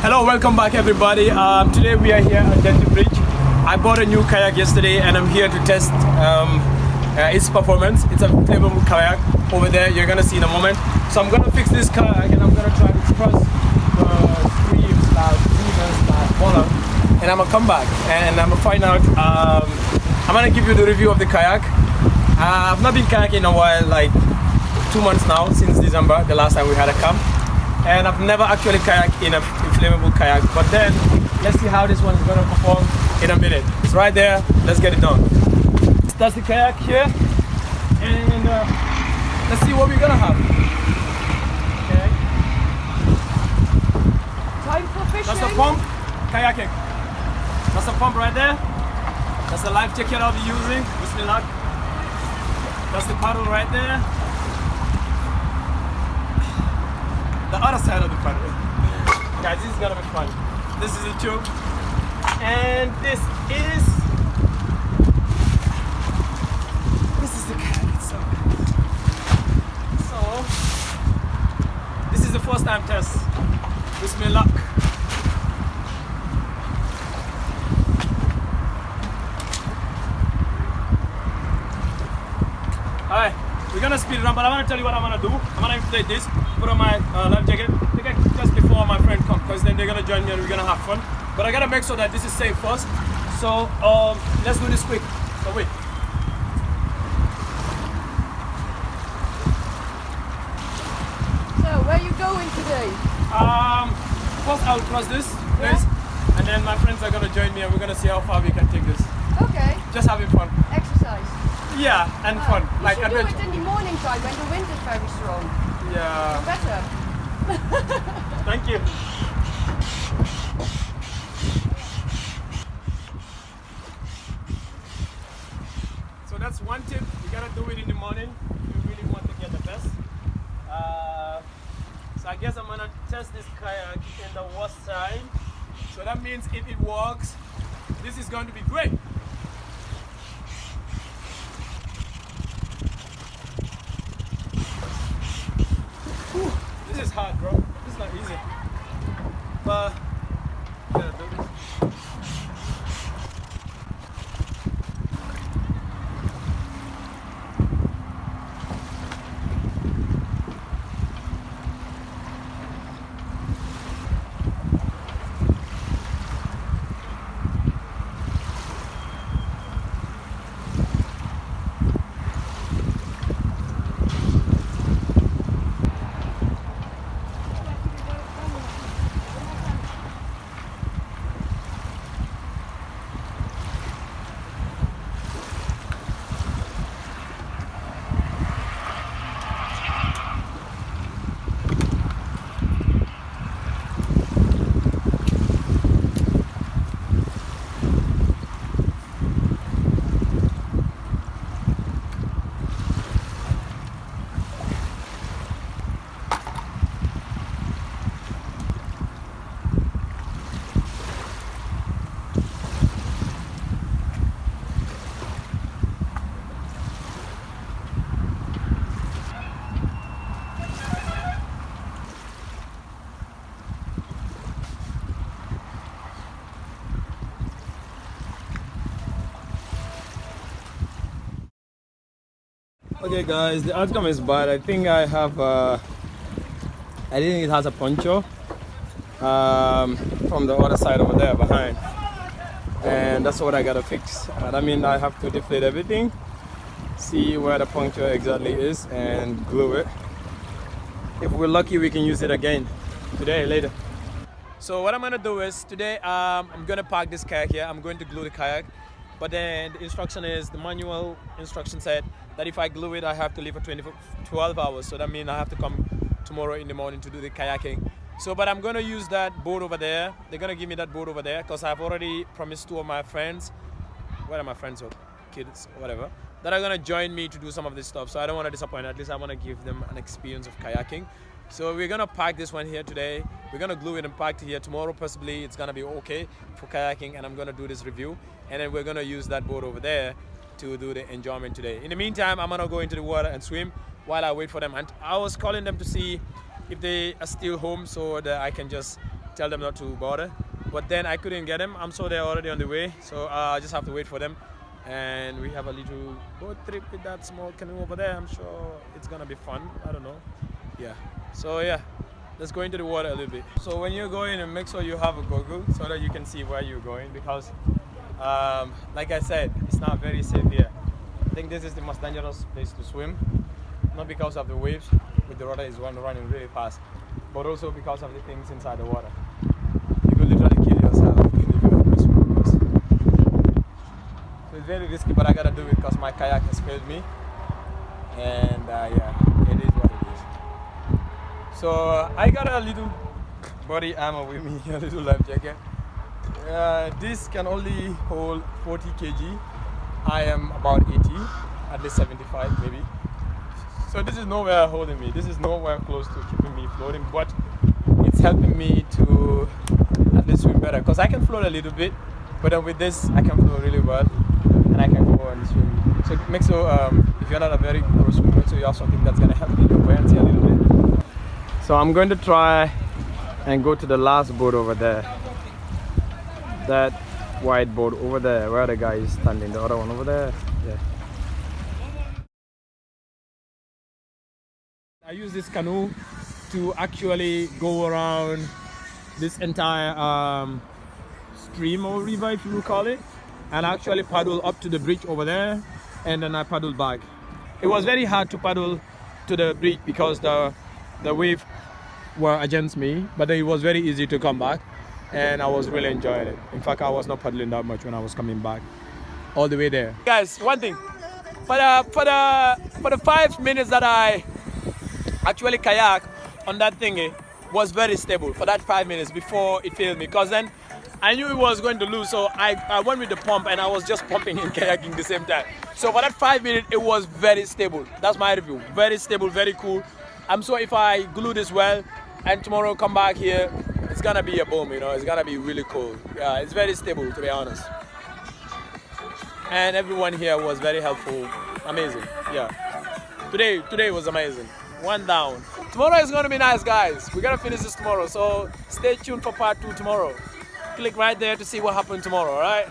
Hello, welcome back everybody. Today we are here at Denton Bridge. I bought a new kayak yesterday and I'm here to test its performance. It's a flammable kayak over there, you're gonna see in a moment. So I'm gonna fix this kayak and I'm gonna try to cross the stream /rivers/Bola, and I'm gonna come back and I'm gonna find out. I'm gonna give you the review of the kayak. I've not been kayaking in a while, like 2 months now, since December, the last time we had a camp. And I've never actually kayaked in a inflatable kayak, but then let's see how this one is going to perform in a minute. It's right there, let's get it done. That's the kayak here, and let's see what we're going to have. Okay. Time for fishing. That's the pump, kayaking. That's the pump right there. That's the life jacket I'll be using. Bismillah. That's the paddle right there. The other side of the paddle. Guys, this is gonna be fun. This is a tube, and this is the kayak itself. So this is the first time test. Wish me luck. Alright, we're gonna speed it up, but I'm gonna tell you what I'm gonna do. I'm gonna inflate this, put on my life jacket, just before my friend comes, because then they're gonna join me and we're gonna have fun. But I gotta make sure that this is safe first. So let's do this quick. So wait. So, where are you going today? First I'll cross this place, and then my friends are gonna join me and we're gonna see how far we can take this. Okay. Just having fun. Exercise. Yeah, and fun. You Like should do adventure. it in the morning time when the wind is very strong. Yeah. Better. Thank you. So that's one tip. You gotta do it in the morning if you really want to get the best. So I guess I'm gonna test this kayak in the worst side. So that means if it works, this is going to be great. Whew, this is hard, bro. This is not easy. But you gotta do this. Okay guys, the outcome is bad. I think I have I think it has a poncho from the other side over there behind, and that's what I gotta fix. I mean, I have to deflate everything, see where the puncture exactly is, and glue it. If we're lucky, we can use it again today, later. So what I'm gonna do is today I'm gonna park this kayak here. I'm going to glue the kayak, but then the instruction is, the manual instruction said that if I glue it, I have to leave for 12 hours. So that means I have to come tomorrow in the morning to do the kayaking. So, but I'm gonna use that boat over there. They're gonna give me that boat over there because I've already promised 2 of my friends, what are my friends or kids or whatever, that are gonna join me to do some of this stuff. So I don't wanna disappoint, at least I wanna give them an experience of kayaking. So we're gonna park this one here today. We're gonna glue it and park it here. Tomorrow possibly it's gonna be okay for kayaking, and I'm gonna do this review. And then we're gonna use that boat over there to do the enjoyment today. In the meantime, I'm gonna go into the water and swim while I wait for them. And I was calling them to see if they are still home so that I can just tell them not to bother. But then I couldn't get them. I'm sure they're already on the way, so I just have to wait for them. And we have a little boat trip with that small canoe over there. I'm sure it's gonna be fun. I don't know. Yeah. So yeah, let's go into the water a little bit. So when you're going, make sure you have a goggle so that you can see where you're going, because like I said, it's not very safe here. I think this is the most dangerous place to swim, not because of the waves with the rudder is running really fast, but also because of the things inside the water. You could literally kill yourself if you don't swim. So it's very risky, but I gotta do it because my kayak has failed me, and yeah, it is what it is. So I got a little body armor with me, a little life jacket. This can only hold 40 kg. I am about 80, at least 75 maybe. So this is nowhere holding me. This is nowhere close to keeping me floating, but it's helping me to at least swim better. Because I can float a little bit, but then with this I can float really well, and I can go and swim. So make sure if you're not a very pro swimmer, so you have something that's gonna help you to buoyancy a little bit. So I'm going to try and go to the last boat over there. That white boat over there, where the guy is standing, the other one over there. Yeah. I use this canoe to actually go around this entire stream or river, if you will call it, and actually paddle up to the bridge over there, and then I paddle back. It was very hard to paddle to the bridge because the wave were against me, but it was very easy to come back. And I was really enjoying it. In fact, I was not paddling that much when I was coming back all the way there. Guys, one thing, for the 5 minutes that I actually kayak on that thingy was very stable for that 5 minutes before it failed me, because then I knew it was going to lose, so I went with the pump and I was just pumping and kayaking at the same time. So for that 5 minutes, it was very stable. That's my review. Very stable, very cool. I'm sure if I glue this well and tomorrow come back here, it's gonna be a boom, you know, it's gonna be really cool. Yeah, it's very stable, to be honest. And everyone here was very helpful. Amazing. Yeah. Today was amazing. One down. Tomorrow is gonna be nice, guys. We're gonna finish this tomorrow, so stay tuned for part 2 tomorrow. Click right there to see what happened tomorrow, alright?